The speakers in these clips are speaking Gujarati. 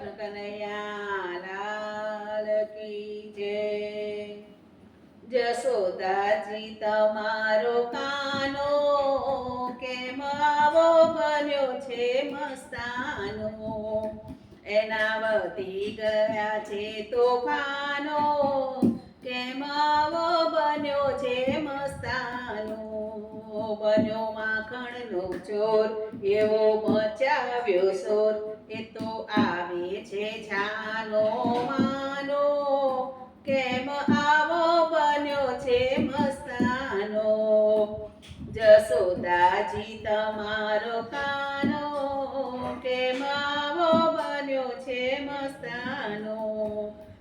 કૃષ્ણ કનૈયા લાલ કી જય। જશોદાજી તમારો કાનો કેમ આવો બન્યો છે મસ્તાનો, એના વધી ગયા છે તોફાનો, કેમ આવો બન્યો છે મસ્તાનો। બન્યો માખણનો ચોર એવો મચાવ્યો શોર, એ તો આવે છે છાનો માનો, કેમ આવો બન્યો છે મસ્તાનો। જશોદાજી તમારો કાનો કેમ આવો બન્યો છે મસ્તાનો।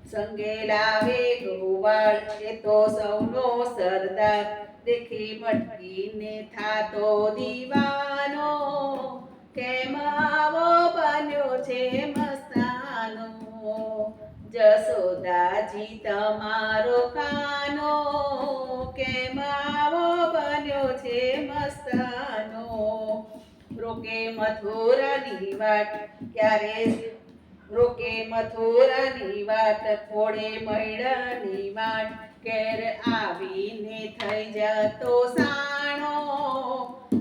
સંગે લાવે ગોવાળ એ તો સૌનો સરદાર, દેખી મટકીને થાતો દીવાનો, કેમ આવો બન્યો છે મસ્તાનો। જશોદાજી તમારો કાનો કેમ આવો બન્યો છે મસ્તાનો। રોકે મથુરાની વાટ ક્યારે રોકે મથુરાની વાટ, ખોળે મૈડાની વાટ, કેર આવીને થઈ જતો સાણો,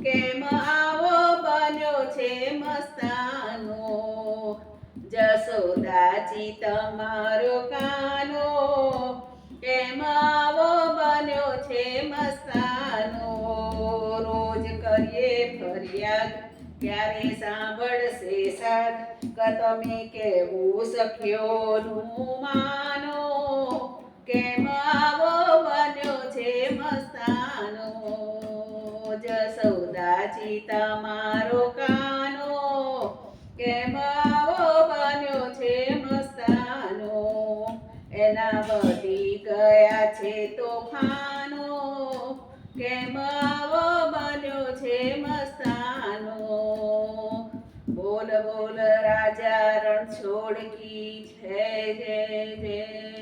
કેમ આવો બન્યો છે મસ્તાનો। જશોદાજી તમારો કાનો કેમ આવો બન્યો છે મસ્તાનો। રોજ કરીએ ફરિયાદ ક્યારે સાંભળશે સાદ, તમે કેવું સખ્યોનું માનો, કેમ આવો બન્યો છે મસ્તાનો। જશોદાજી તમારો કાનો કેમ આવો બન્યો છે મસ્તાનો, એના વધી ગયા છે તોફાનો, કેમ આવો બન્યો છે મસ્તાનો। બોલ બોલ રાજા રણછોડ કી જય જય જય।